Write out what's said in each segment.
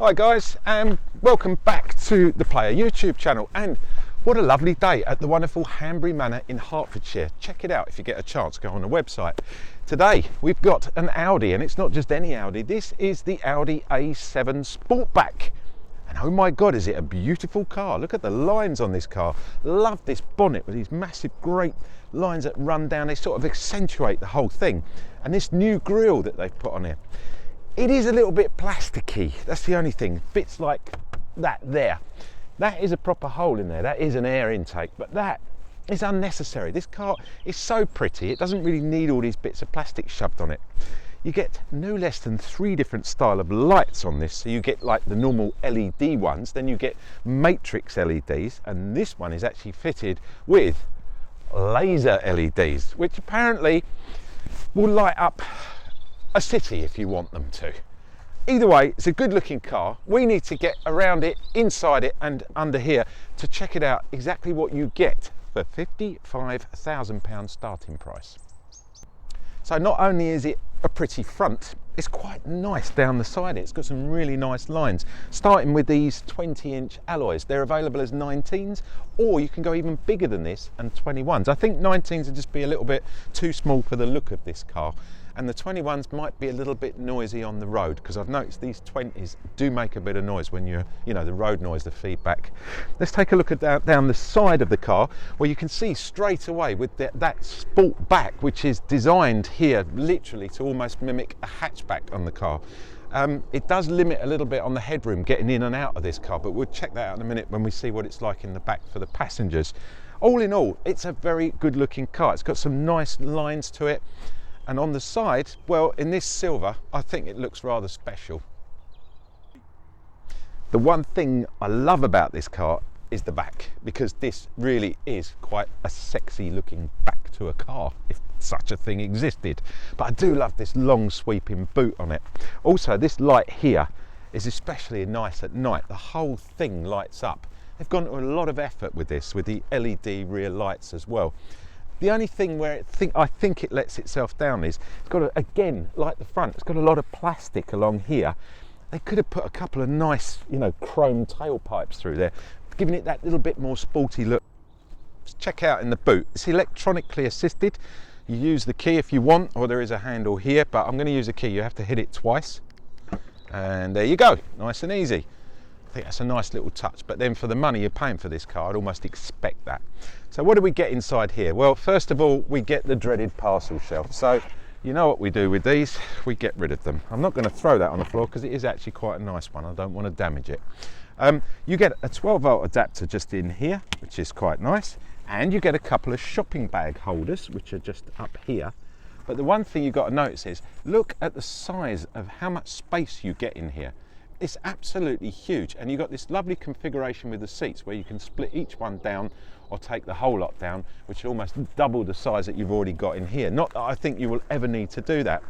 Hi guys, and welcome back to the Player YouTube channel. And what a lovely day at the wonderful Hanbury Manor in Hertfordshire. Check it out if you get a chance, go on the website. Today we've got an Audi, and it's not just any Audi, this is the Audi A7 Sportback. And oh my god, is it a beautiful car. Look at the lines on this car. Love this bonnet with these massive great lines that run down, they sort of accentuate the whole thing. And this new grille that they've put on here. It is a little bit plasticky, that's the only thing. Bits like that there. That is a proper hole in there, that is an air intake, but that is unnecessary. This car is so pretty, it doesn't really need all these bits of plastic shoved on it. You get no less than 3 different style of lights on this. So you get like the normal LED ones, then you get matrix LEDs, and this one is actually fitted with laser LEDs, which apparently will light up a city if you want them to. Either way, it's a good looking car. We need to get around it, inside it and under here to check it out exactly what you get for £55,000 starting price. So not only is it a pretty front, it's quite nice down the side. It's got some really nice lines, starting with these 20-inch alloys. They're available as 19s, or you can go even bigger than this and 21s. I think 19s would just be a little bit too small for the look of this car, and the 21s might be a little bit noisy on the road, because I've noticed these 20s do make a bit of noise when you're, the road noise, the feedback. Let's take a look at down the side of the car, where you can see straight away with that sport back, which is designed here literally to almost mimic a hatchback on the car. It does limit a little bit on the headroom getting in and out of this car, but we'll check that out in a minute when we see what it's like in the back for the passengers. All in all, it's a very good looking car. It's got some nice lines to it. And on the side, well, in this silver, I think it looks rather special. The one thing I love about this car is the back, because this really is quite a sexy looking back to a car, if such a thing existed. But I do love this long sweeping boot on it. Also, this light here is especially nice at night. The whole thing lights up. They've gone to a lot of effort with this, with the LED rear lights as well. The only thing where I think it lets itself down is it's got, again, like the front, it's got a lot of plastic along here. They could have put a couple of nice, chrome tailpipes through there, giving it that little bit more sporty look. Let's check out in the boot. It's electronically assisted. You use the key if you want, or there is a handle here, but I'm going to use a key. You have to hit it twice. And there you go, nice and easy. I think that's a nice little touch, but then for the money you're paying for this car, I'd almost expect that. So what do we get inside here? Well, first of all, we get the dreaded parcel shelf. So you know what we do with these, we get rid of them. I'm not going to throw that on the floor because it is actually quite a nice one. I don't want to damage it. You get a 12-volt adapter just in here, which is quite nice. And you get a couple of shopping bag holders, which are just up here. But the one thing you've got to notice is, look at the size of how much space you get in here. It's absolutely huge, and you've got this lovely configuration with the seats where you can split each one down or take the whole lot down, which will almost double the size that you've already got in here. Not that I think you will ever need to do that.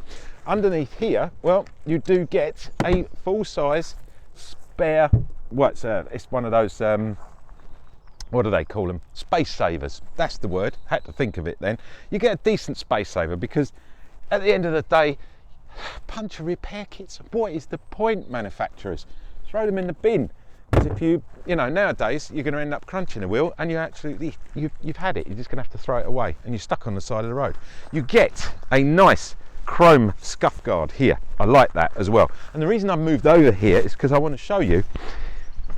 Underneath here, well, you do get a full-size spare, it's one of those, what do they call them? Space savers, that's the word, had to think of it then. You get a decent space saver, because at the end of the day, puncture repair kits, what is the point, manufacturers? Throw them in the bin, because if nowadays you're going to end up crunching a wheel and you've had it, you're just going to have to throw it away and you're stuck on the side of the road. You get a nice chrome scuff guard here. I like that as well, and the reason I moved over here is because I want to show you,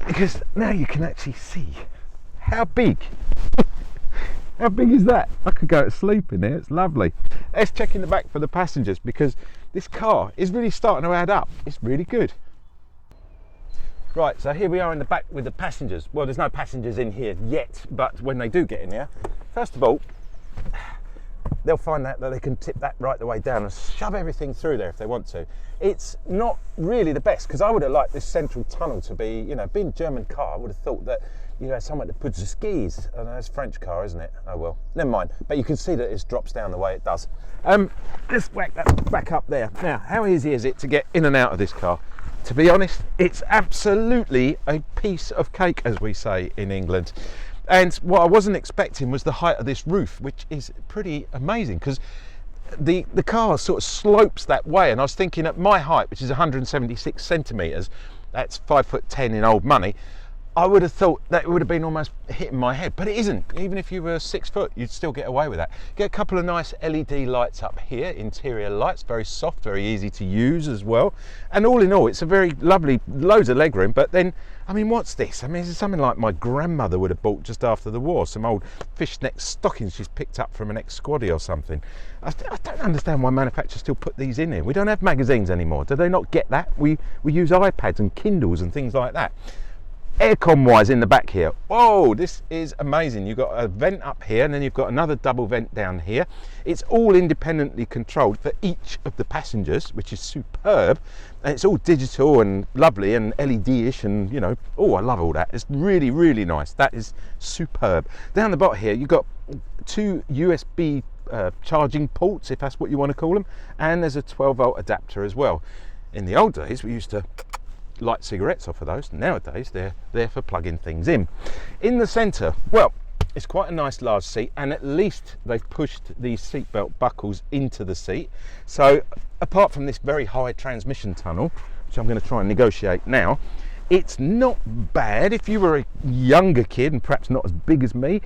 because now you can actually see how big how big is that? I could go to sleep in there, it's lovely. Let's check in the back for the passengers, because this car is really starting to add up. It's really good. Right, so here we are in the back with the passengers. Well, there's no passengers in here yet, but when they do get in here, first of all, they'll find that they can tip that right the way down and shove everything through there if they want to. It's not really the best, because I would have liked this central tunnel to be, being a German car, I would have thought that you had somewhere to put the skis. I know it's a French car, isn't it? Oh well, never mind. But you can see that it drops down the way it does. Let's whack that back up there. Now, how easy is it to get in and out of this car? To be honest, it's absolutely a piece of cake, as we say in England. And what I wasn't expecting was the height of this roof, which is pretty amazing, because the car sort of slopes that way, and I was thinking at my height, which is 176 centimetres, that's 5'10" in old money, I would have thought that it would have been almost hitting my head, but it isn't. Even if you were 6 foot, you'd still get away with that. Get a couple of nice LED lights up here, interior lights, very soft, very easy to use as well. And all in all, it's a very lovely, loads of legroom. But then, I mean, what's this? I mean, this is something like my grandmother would have bought just after the war, some old fishnet stockings she's picked up from an ex-squaddy or something. I don't understand why manufacturers still put these in here. We don't have magazines anymore. Do they not get that? We use iPads and Kindles and things like that. Aircon wise in the back here, whoa, this is amazing. You've got a vent up here and then you've got another double vent down here. It's all independently controlled for each of the passengers, which is superb, and it's all digital and lovely and LED-ish, and you know, oh, I love all that. It's really, really nice. That is superb. Down the bottom here you've got 2 USB charging ports, if that's what you want to call them, and there's a 12-volt adapter as well. In the old days we used to light cigarettes off of those. Nowadays they're there for plugging things in. In the centre, well, it's quite a nice large seat, and at least they've pushed these seatbelt buckles into the seat. So apart from this very high transmission tunnel, which I'm going to try and negotiate now, it's not bad. If you were a younger kid and perhaps not as big as me,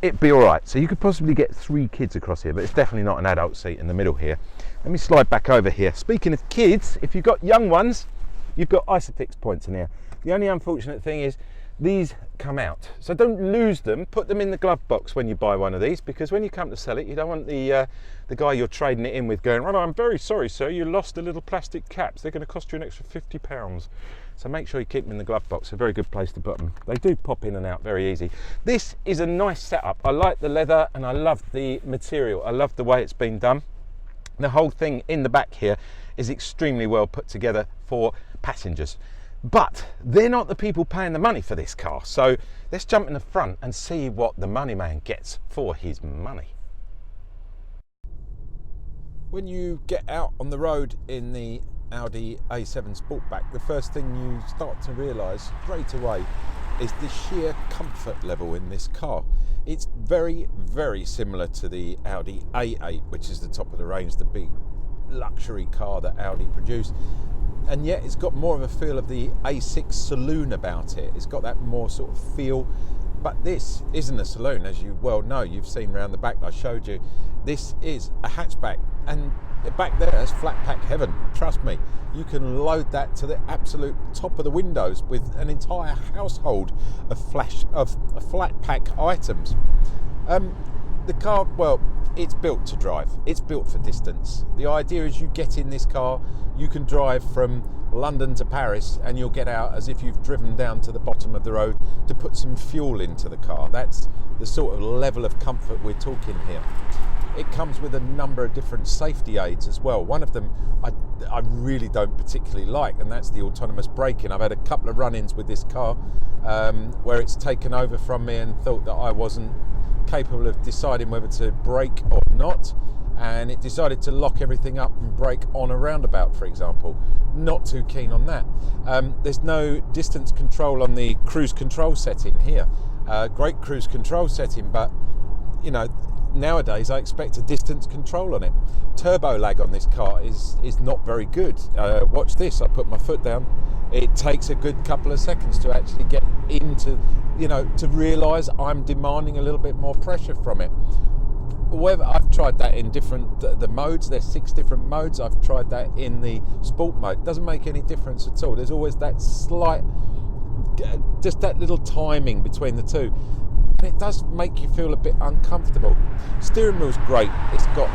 it'd be all right. So you could possibly get 3 kids across here, but it's definitely not an adult seat in the middle here. Let me slide back over here. Speaking of kids, if you've got young ones, you've got isofix points in here. The only unfortunate thing is these come out. So don't lose them. Put them in the glove box when you buy one of these, because when you come to sell it, you don't want the guy you're trading it in with going, right, I'm very sorry, sir, you lost the little plastic caps. They're going to cost you an extra £50. So make sure you keep them in the glove box. A very good place to put them. They do pop in and out very easy. This is a nice setup. I like the leather and I love the material. I love the way it's been done. The whole thing in the back here is extremely well put together for passengers, but they're not the people paying the money for this car. So let's jump in the front and see what the money man gets for his money. When you get out on the road in the Audi A7 Sportback, the first thing you start to realise straight away is the sheer comfort level in this car. It's very, very similar to the Audi A8, which is the top of the range, the big luxury car that Audi produced, and yet it's got more of a feel of the A6 Saloon about it. It's got that more sort of feel, but this isn't a saloon, as you well know. You've seen around the back, I showed you. This is a hatchback, and back there is flat pack heaven. Trust me, you can load that to the absolute top of the windows with an entire household of flat pack items. The car, well, it's built to drive. It's built for distance. The idea is you get in this car, you can drive from London to Paris, and you'll get out as if you've driven down to the bottom of the road to put some fuel into the car. That's the sort of level of comfort we're talking here. It comes with a number of different safety aids as well. One of them I really don't particularly like, and that's the autonomous braking. I've had a couple of run-ins with this car where it's taken over from me and thought that I wasn't capable of deciding whether to brake or not, and it decided to lock everything up and brake on a roundabout, for example. Not too keen on that. There's no distance control on the cruise control setting here. Great cruise control setting, but you know, nowadays I expect a distance control on it. Turbo lag on this car is not very good. Watch this, I put my foot down. It takes a good couple of seconds to actually get into, you know, to realise I'm demanding a little bit more pressure from it. However, I've tried that in different the modes. There's 6 different modes. I've tried that in the sport mode. Doesn't make any difference at all. There's always that slight, just that little timing between the two. And it does make you feel a bit uncomfortable. Steering wheel's great. It's got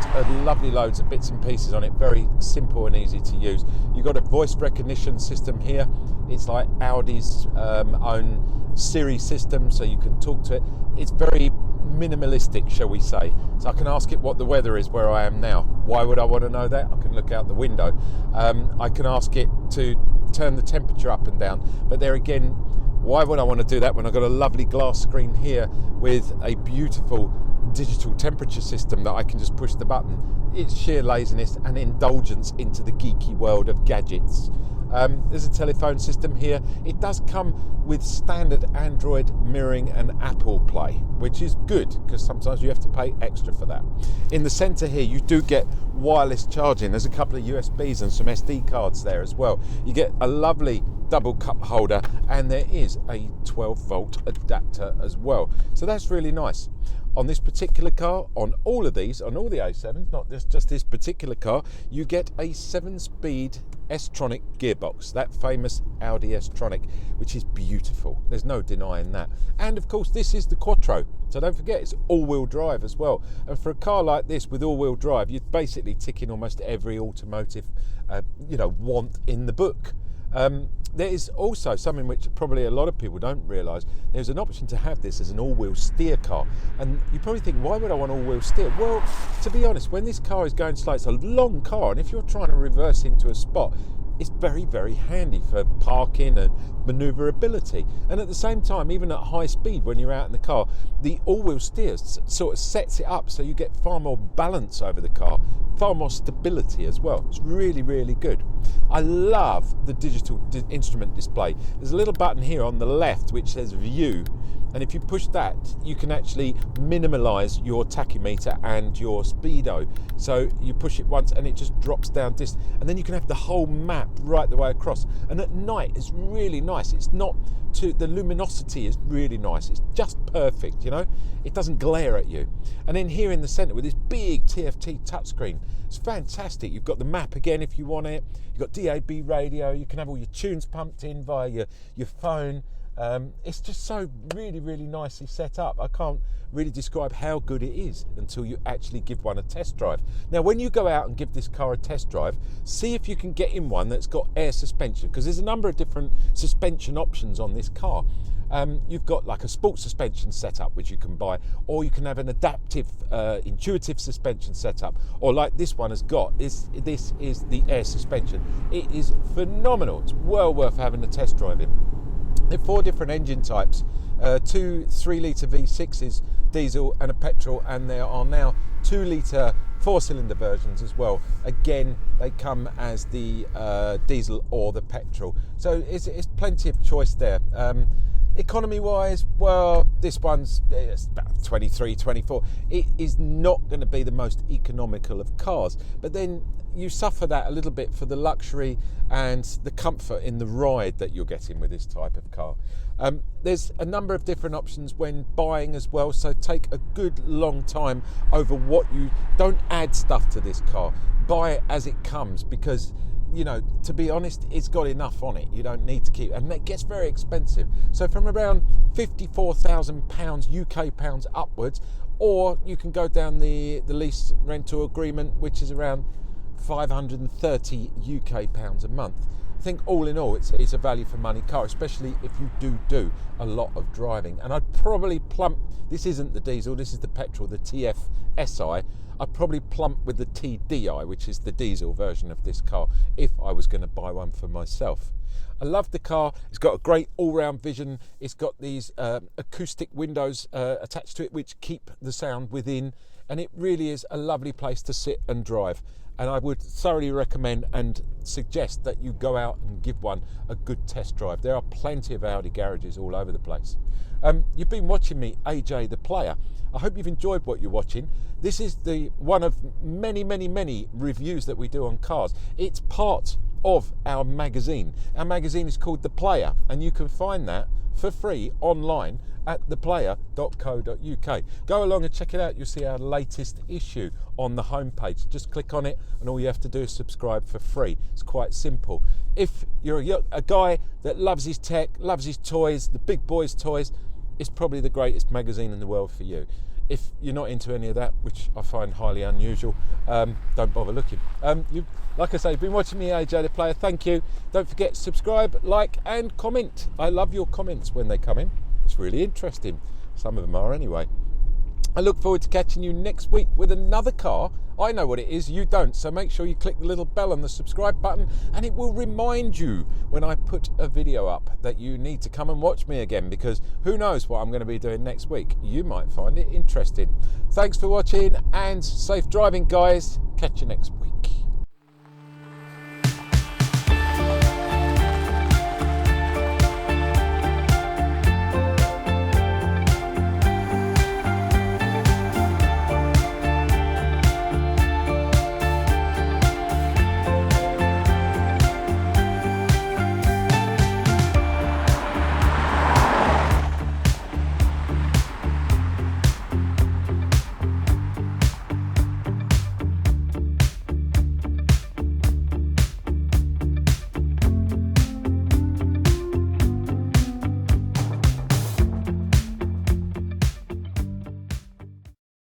lovely loads of bits and pieces on it. Very simple and easy to use. You've got a voice recognition system here. It's like Audi's own Siri system, so you can talk to it. It's very minimalistic, shall we say. So I can ask it what the weather is where I am now. Why would I want to know that? I can look out the window. I can ask it to turn the temperature up and down. But there again, why would I want to do that when I've got a lovely glass screen here with a beautiful digital temperature system that I can just push the button? It's sheer laziness and indulgence into the geeky world of gadgets. There's a telephone system here. It does come with standard Android mirroring and Apple Play, which is good because sometimes you have to pay extra for that. In the centre here, you do get wireless charging. There's a couple of USBs and some SD cards there as well. You get a lovely double cup holder, and there is a 12-volt adapter as well. So that's really nice. On this particular car, on all of these, on all the A7s, not just this particular car, you get a 7-speed S-tronic gearbox, that famous Audi S-tronic, which is beautiful. There's no denying that. And of course, this is the Quattro, so don't forget it's all-wheel drive as well. And for a car like this with all-wheel drive, you're basically ticking almost every automotive, want in the book. There is also something which probably a lot of people don't realise. There's an option to have this as an all-wheel steer car, and you probably think, why would I want all-wheel steer? Well, to be honest, when this car is going slow, it's a long car, and if you're trying to reverse into a spot, it's very, very handy for parking and manoeuvrability. And at the same time, even at high speed, when you're out in the car, the all-wheel steer sort of sets it up so you get far more balance over the car, far more stability as well. It's really, really good. I love the digital instrument display. There's a little button here on the left which says view, and if you push that, you can actually minimize your tachymeter and your speedo. So you push it once and it just drops down distance, and then you can have the whole map right the way across. And at night it's really nice. It's not the luminosity is really nice. It's just perfect, it doesn't glare at you. And then here in the center with this big TFT touchscreen, it's fantastic. You've got the map again if you want it. You've got DAB radio. You can have all your tunes pumped in via your phone. It's just so really, really nicely set up. I can't really describe how good it is until you actually give one a test drive. Now, when you go out and give this car a test drive, see if you can get in one that's got air suspension, because there's a number of different suspension options on this car. You've got like a sports suspension setup which you can buy, or you can have an adaptive, intuitive suspension setup, or like this one has got, this is the air suspension. It is phenomenal. It's well worth having a test drive in. There are 4 different engine types, 2 3-litre V6s, diesel and a petrol, and there are now 2-litre 4-cylinder versions as well. Again, they come as the diesel or the petrol, so it's plenty of choice there. Economy wise, well, this one's about 23, 24. It is not going to be the most economical of cars, but then you suffer that a little bit for the luxury and the comfort in the ride that you're getting with this type of car. There's a number of different options when buying as well, so take a good long time over what you don't add stuff to this car. Buy it as it comes, because to be honest, it's got enough on it. You don't need to keep, and it gets very expensive. So from around £54,000 UK pounds upwards, or you can go down the lease rental agreement, which is around 530 UK pounds a month. I think all in all, it's a value for money car, especially if you do a lot of driving. And I'd probably plump, this isn't the diesel, this is the petrol, the TFSI. I'd probably plump with the TDI, which is the diesel version of this car, if I was going to buy one for myself. I love the car. It's got a great all-round vision. It's got these acoustic windows attached to it, which keep the sound within, and it really is a lovely place to sit and drive. And I would thoroughly recommend and suggest that you go out and give one a good test drive. There are plenty of Audi garages all over the place. You've been watching me, AJ the Player. I hope you've enjoyed what you're watching. This is one of many, many, many reviews that we do on cars. It's part of our magazine. Our magazine is called The Player, and you can find that for free online at theplayer.co.uk. Go along and check it out. You'll see our latest issue on the homepage. Just click on it, and all you have to do is subscribe for free. It's quite simple. If you're a guy that loves his tech, loves his toys, the big boys' toys, it's probably the greatest magazine in the world for you. If you're not into any of that, which I find highly unusual, don't bother looking. Like I say, you've been watching me, AJ the Player. Thank you. Don't forget, subscribe, like and comment. I love your comments when they come in. It's really interesting. Some of them are anyway. I look forward to catching you next week with another car. I know what it is, you don't, so make sure you click the little bell on the subscribe button, and it will remind you when I put a video up that you need to come and watch me again, because who knows what I'm going to be doing next week. You might find it interesting. Thanks for watching, and safe driving, guys. Catch you next week.